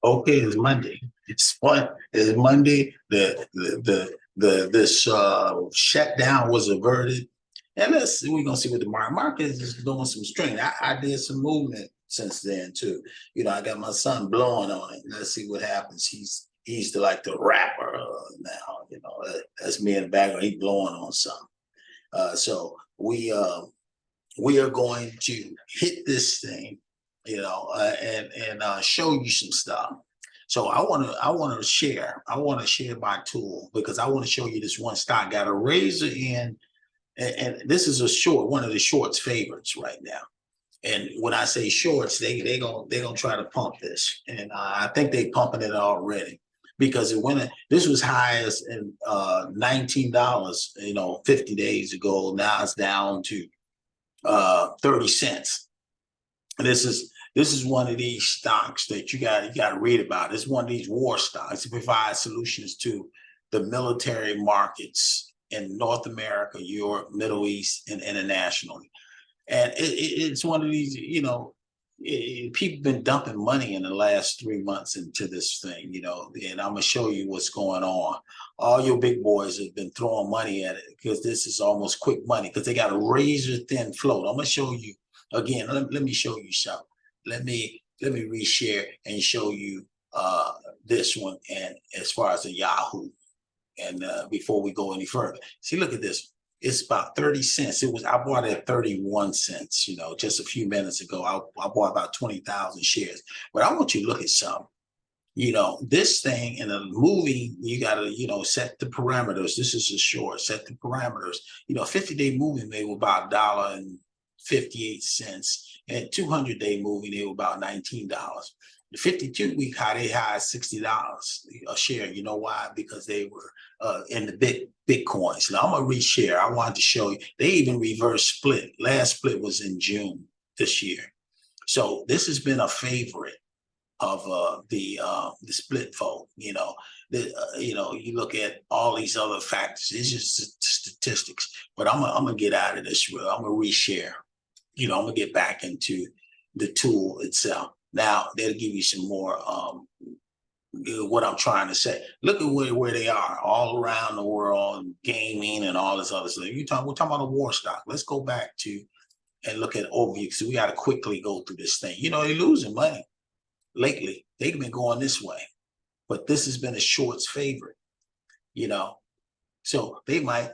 Okay, it's Monday. It's fun. It's Monday. This shutdown was averted, and we're gonna see what the market is doing some strength. I did some movement since then too. I got my son blowing on it. Let's see what happens. He's the rapper now. That's me in the background. He's blowing on something. So we are going to hit this thing, and show you some stuff. So I want to share my tool because I want to show you this one stock got a razor in, and this is one of the shorts favorites right now. And when I say shorts, they gonna try to pump this, and I think they pumping it already because this was high as in $19, 50 days ago. Now it's down to 30 cents. This is one of these stocks that you got to read about. It's one of these war stocks. It provides solutions to the military markets in North America, Europe, Middle East, and internationally. And it's one of these, people been dumping money in the last 3 months into this thing, and I'm gonna show you what's going on. All your big boys have been throwing money at it because this is almost quick money because they got a razor thin float. I'm gonna show you again. Let me show you something. Let me reshare and show you this one. And as far as the Yahoo, and before we go any further, see, look at this. It's about 30 cents. I bought it at 31 cents, just a few minutes ago. I bought about 20,000 shares. But I want you to look at something. This thing in a movie, you got to, set the parameters. This is a short, set the parameters. 50-day movie made about $1.58, and 200-day movie they were about $19. The 52-week high, they high $60 a share. You know why? Because they were in the big Bitcoins. Now I'm gonna reshare. I wanted to show you. They even reverse split. Last split was in June this year. So this has been a favorite of the split vote. You look at all these other factors. It's just statistics. But I'm gonna get out of this real. I'm gonna reshare. I'm gonna get back into the tool itself. Now they'll give you some more what I'm trying to say. Look at where they are all around the world, gaming and all this other stuff. We're talking about a war stock. Let's go back to and look at overview because we got to quickly go through this thing. They're losing money lately. They've been going this way, but this has been a short's favorite. So they might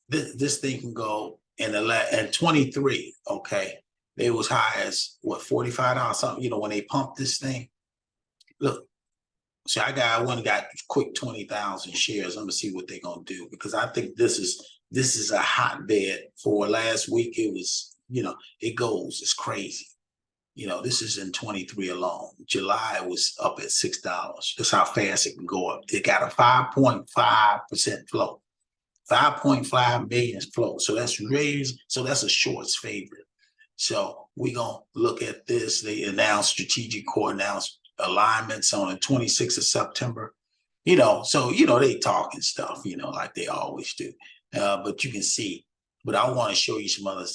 this thing can go in 23. Okay, they was high as what, $45 something. When they pumped this thing. Look, so I went and got quick 20,000 shares. I'm gonna see what they're gonna do because I think this is a hotbed. For last week, it was, it's crazy. This is in 23 alone. July was up at $6. That's how fast it can go up. It got a 5.5% float, 5.5 million float. So that's raised. So that's a short's favorite. So we're gonna look at this. They announced strategic core announced alignments on the 26th of September. So they talking stuff, like they always do. But you can see. But I want to show you some other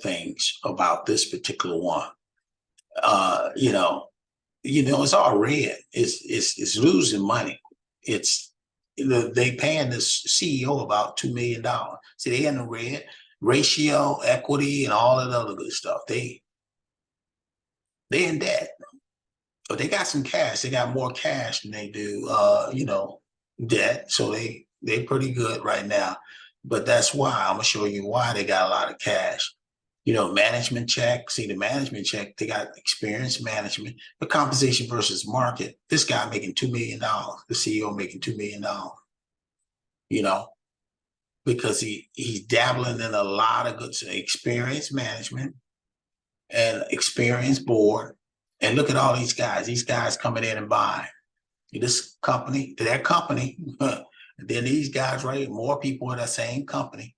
things about this particular one. It's all red. It's losing money. They paying this CEO about $2 million. See, they in the red. Ratio, equity, and all that other good stuff. They in debt, but they got some cash. They got more cash than they do, debt. So they pretty good right now. But that's why I'm gonna show you why they got a lot of cash. Management check. See, the management check, they got experienced management, but compensation versus market. This guy making $2 million. The CEO making $2 million. Because he's dabbling in a lot of good experienced management and experienced board. And look at all these guys coming in and buying this company, that company. And then these guys, right? More people in that same company.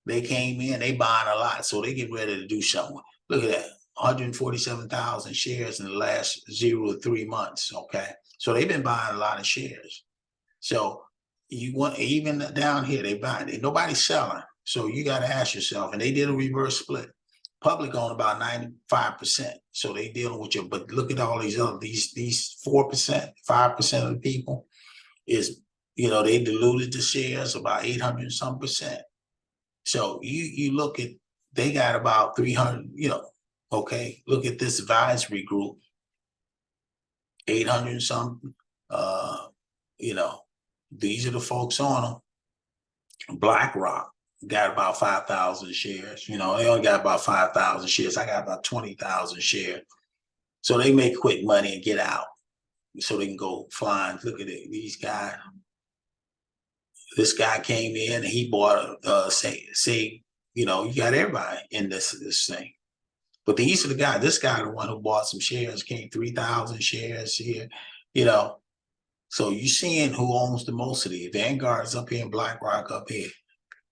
They came in, they buying a lot. So they get ready to do something. Look at that. 147,000 shares in the last 0 to 3 months. Okay. So they've been buying a lot of shares. So you want, even down here, they buying it. Nobody's selling. So you got to ask yourself, and they did a reverse split. Public own about 95%. So they dealing with you. But look at all these other these 4%, 5% of the people is, they diluted the shares about 800 some percent. So you look at, they got about 300, okay. Look at this advisory group, 800 something. These are the folks on them. BlackRock got about 5,000 shares. They only got about 5,000 shares. I got about 20,000 shares. So they make quick money and get out so they can go flying. Look at it. These guys. This guy came in and he bought you got everybody in this thing. But these are the guys. This guy, the one who bought some shares, came 3,000 shares here, So you're seeing who owns the most of these. Vanguard's up here and BlackRock up here.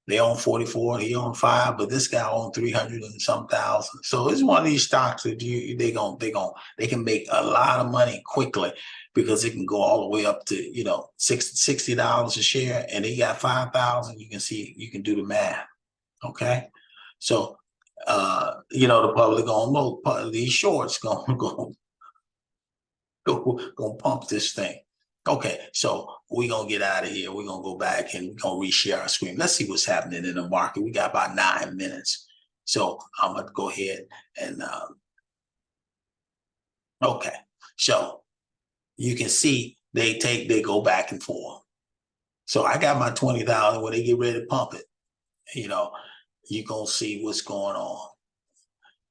They own 44, he owned 5, but this guy owned 300 and some thousand. So it's one of these stocks that they can make a lot of money quickly because it can go all the way up to $60 a share, and they got 5,000. You can do the math. Okay, so the public gonna know these shorts gonna pump this thing. Okay, so we're going to get out of here. We're going to go back and we're going to reshare our screen. Let's see what's happening in the market. We got about 9 minutes. So I'm going to go ahead and, okay. So you can see they go back and forth. So I got my 20,000 when they get ready to pump it. You're going to see what's going on.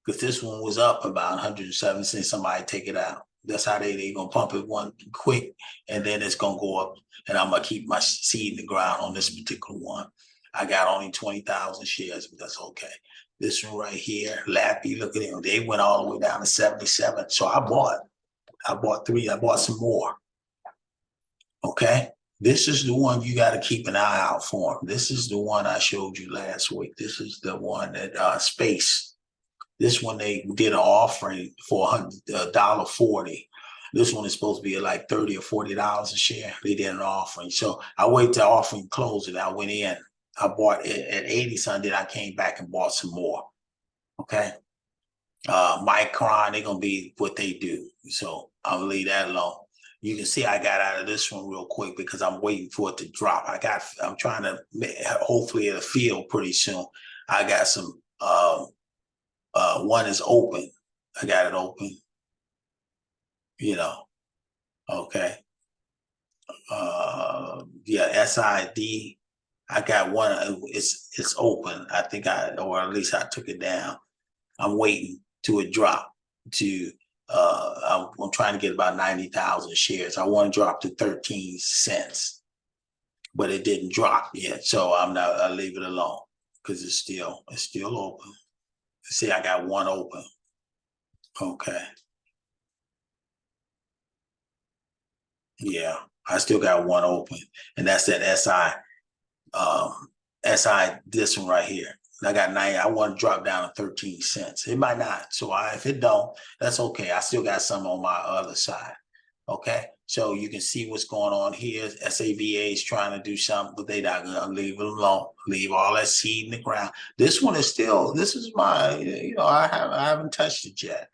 Because this one was up about 107 cents. Somebody take it out. That's how they gonna pump it one quick, and then it's gonna go up. And I'm gonna keep my seed in the ground on this particular one. I got only 20,000 shares, but that's okay. This one right here, LLAP, look at them. They went all the way down to 77. So I bought 3. I bought some more. Okay, this is the one you got to keep an eye out for. This is the one I showed you last week. This is the one that Space. This one they did an offering for $1.40. This one is supposed to be like $30 or $40 a share. They did an offering. So I waited till offering closed and I went in. I bought it at 80 something. Then I came back and bought some more. Okay. MCOM, they're gonna be what they do. So I'll leave that alone. You can see I got out of this one real quick because I'm waiting for it to drop. I'm trying to hopefully it'll feel pretty soon. I got some one is open. I got it open. Okay. Yeah, SID. I got one. It's open. I think or at least I took it down. I'm waiting to it drop to. I'm trying to get about 90,000 shares. I want to drop to 13 cents, but it didn't drop yet. So I'll leave it alone because it's still open. See, I got one open. Okay. Yeah, I still got one open, and that's that SI, this one right here. And I got 90. I want to drop down to 13 cents. It might not. So if it don't, that's okay. I still got some on my other side. Okay. So you can see what's going on here. SAVA is trying to do something, but they're not gonna leave it alone. Leave all that seed in the ground. This one is still, this is my, I haven't touched it yet.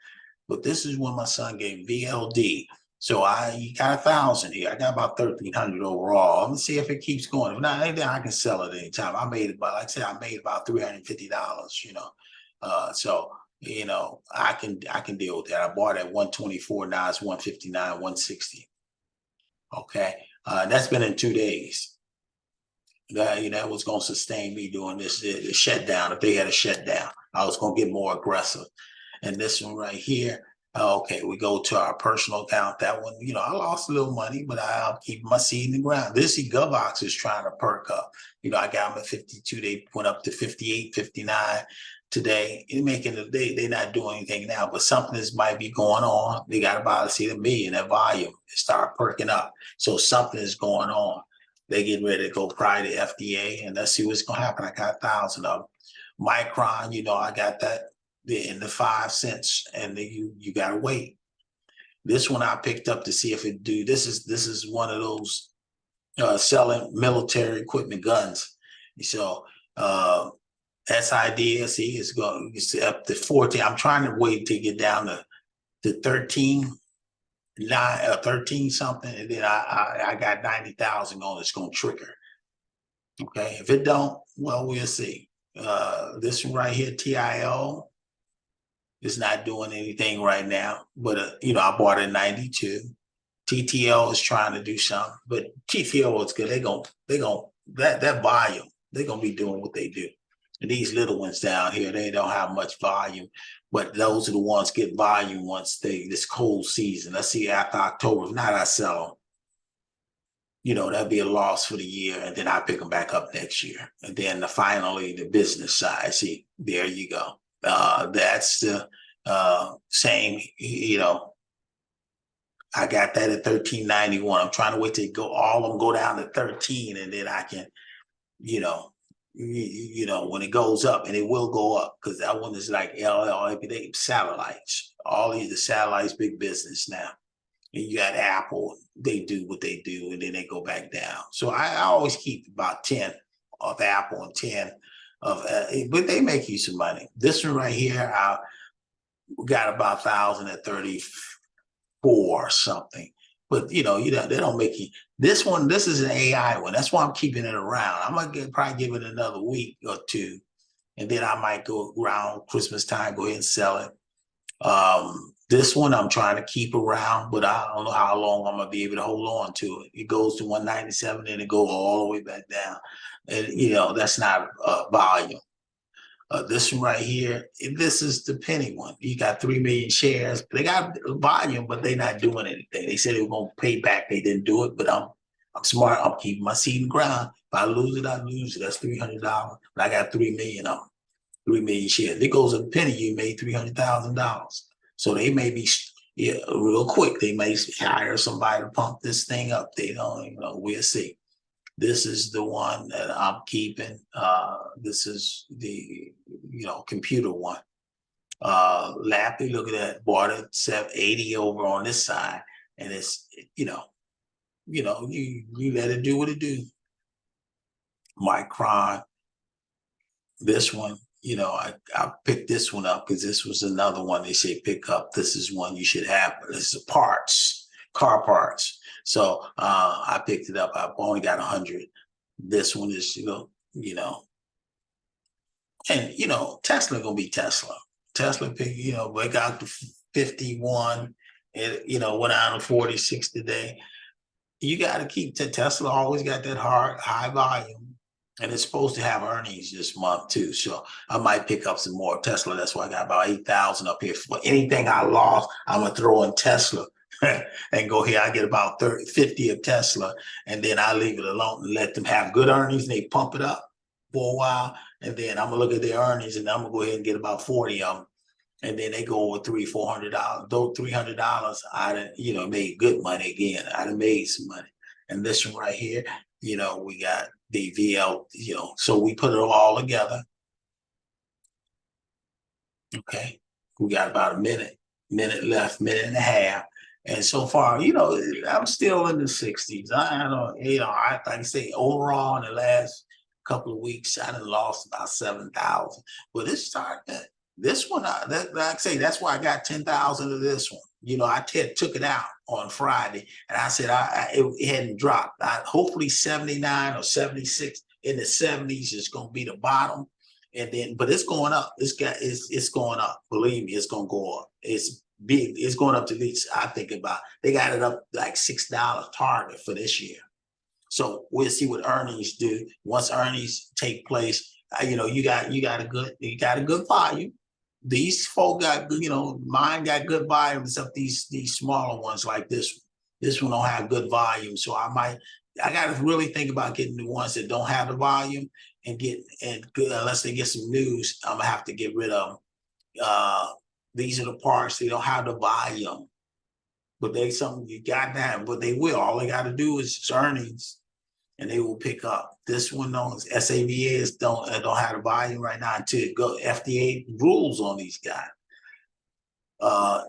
But this is when my son gave VLD. So he got 1,000 here. I got about 1,300 overall. I'm gonna see if it keeps going. If not, anything I can sell it anytime. I made about $350. So I can deal with that. I bought at 124. Now it's 159, 160. Okay, that's been in 2 days. That was gonna sustain me doing this the shutdown. If they had a shutdown, I was gonna get more aggressive. And this one right here. Okay, we go to our personal account. That one, I lost a little money, but I'll keep my seed in the ground. This GovOx is trying to perk up. I got them at 52. They went up to 58, 59 today. They're not doing anything now, but something might be going on. They got about $1 million. That volume start perking up. So something is going on. They getting ready to go probably to FDA, and let's see what's going to happen. I got 1,000 of them. MCOM, I got that in the 5 cents, and you gotta wait. This one I picked up to see if it do. This is one of those selling military equipment guns. So SIDSE is going up to 14. I'm trying to wait to get down to 13, 13 something, and then I got 90,000 on it's going to trigger. Okay, if it don't, well, we'll see. This one right here, TIO, is not doing anything right now, but I bought it 92. TTL is trying to do something, but TTL is good. They gonna that volume, they're gonna be doing what they do. And these little ones down here, they don't have much volume, but those are the ones get volume once this cold season. Let's see, after October, if not, I sell them. That'd be a loss for the year, and then I pick them back up next year. And then finally, the business side. See, there you go. That's the same. I got that at 13.91. I'm trying to wait till all of them go down to 13, and then I can, when it goes up, and it will go up, because that one is like LLAP, they satellites. All these the satellites, big business now. And you got Apple, they do what they do, and then they go back down. So I always keep about 10 of Apple and 10 of, but they make you some money. This one right here, I got about 1,000 at 34 or something. But they don't make you. This is an AI one. That's why I'm keeping it around. I'm gonna probably give it another week or two, and then I might go around Christmas time, go ahead and sell it. This one I'm trying to keep around, but I don't know how long I'm gonna be able to hold on to it. It goes to 197 and it goes all the way back down. And that's not volume. This one right here, this is the penny one. You got 3 million shares. They got volume, but they're not doing anything. They said they were gonna pay back. They didn't do it, but I'm smart. I'm keeping my seed in the ground. If I lose it, I lose it. That's $300. But I got 3 million of them. 3 million shares. It goes a penny, you made $300,000. So they may be, real quick. They may hire somebody to pump this thing up. They don't even know. We'll see. This is the one that I'm keeping. This is the computer one. LLAP, look at that. Bought it 780 over on this side, and it's you let it do what it do. Micron. This one. I picked this one up because this was another one they say pick up. This is one you should have. This is parts, car parts. So I picked it up. I've only got 100. This one is, and Tesla gonna be Tesla. Tesla pick, they got to 51. It went out to 46 today. You got to keep Tesla. Always got that high volume. And it's supposed to have earnings this month too. So I might pick up some more Tesla. That's why I got about 8,000 up here. For anything I lost, I'm going to throw in Tesla and go here. I get about 50 of Tesla, and then I leave it alone and let them have good earnings. And they pump it up for a while. And then I'm going to look at their earnings, and I'm going to go ahead and get about 40 of them. And then they go over $300-400. Those $300, I made good money again. I done made some money. And this one right here, we got the VL, so we put it all together. Okay. We got about a minute left, minute and a half. And so far, I'm still in the 60s. I don't, like I say, overall in the last couple of weeks, I done lost about 7,000. But this one, like I say, that's why I got 10,000 of this one. I took it out on Friday, and I said it hadn't dropped. Hopefully 79 or 76 in the 70s is going to be the bottom, and then but it's going up. It's going up. Believe me, it's going to go up. It's big. It's going up to least I think about. They got it up like $6 target for this year. So we'll see what earnings do once earnings take place. You got a good volume. These folk got good, mine got good volume, except these smaller ones like this one. This one don't have good volume. So I got to really think about getting the ones that don't have the volume and unless they get some news, I'm gonna have to get rid of them. These are the parts, they don't have the volume, but they something you got to have, but they will. All they got to do is earnings, and they will pick up. This one SAVAs don't have the volume right now until FDA rules on these guys. Look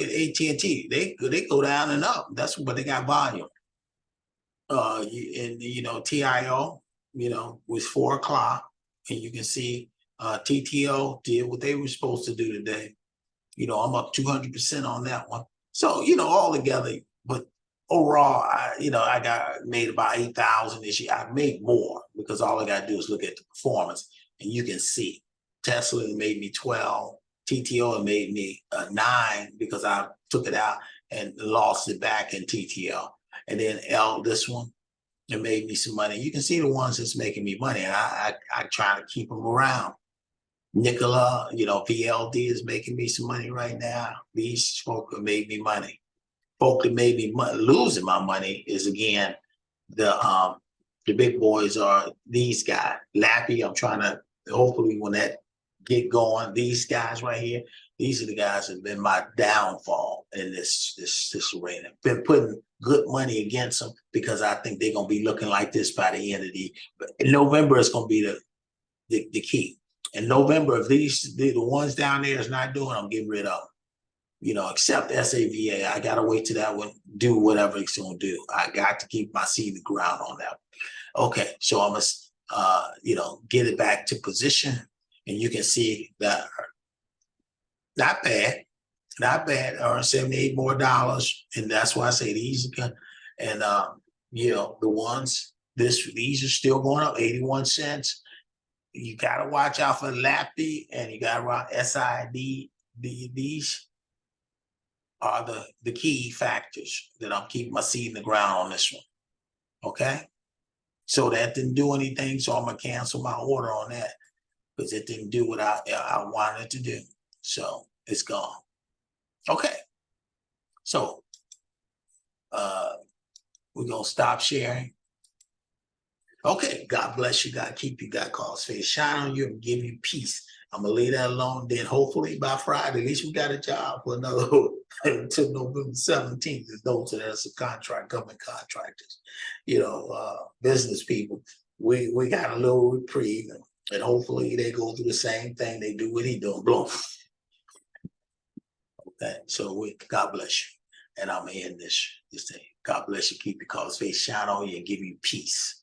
at AT&T. They go down and up. That's what they got volume. And TIO, was 4 o'clock. and you can see TTO did what they were supposed to do today. You know, I'm up 200% on that one. So, you know, all together, but overall, I got made about 8,000 this year. I made more because all I got to do is look at the performance, and you can see Tesla made me 12, TTO made me 9 because I took it out and lost it back in TTO, and then this one, it made me some money. You can see the ones that's making me money, and I try to keep them around. Nicola, you know, VLD is making me some money right now. These folk that made me money. Folk that made me losing my money is again the big boys are these guys. Lappy, I'm trying to hopefully when that get going, these guys right here, these are the guys that have been my downfall in this arena. Been putting good money against them because I think they're gonna be looking like this by the end of in November. It's gonna be the key. In November, if the ones down there is not doing, I'm getting rid of them. You know, except SAVA. I gotta wait till that one do whatever it's gonna do. I got to keep my seed in the ground on that. Okay, so I must get it back to position, and you can see that not bad, not bad. Earn $78 more, and that's why I say these are good. And the ones these are still going up 81 cents. You got to watch out for LLAP, and you got to watch SID. These are the key factors that I'm keeping my seed in the ground on this one. Okay, so that didn't do anything, so I'm gonna cancel my order on that because it didn't do what I wanted it to do. So it's gone. Okay, so we're gonna stop sharing. Okay, God bless you, God keep you, God cause face shine on you and give you peace. I'm gonna leave that alone. Then hopefully by Friday, at least we got a job for another until November 17th. Those that are subcontract, government contractors, business people. We got a little reprieve, and hopefully they go through the same thing. They do what he doing, blow. Okay, so God bless you, and I'm gonna end this thing. God bless you, keep your cause face shine on you, and give you peace.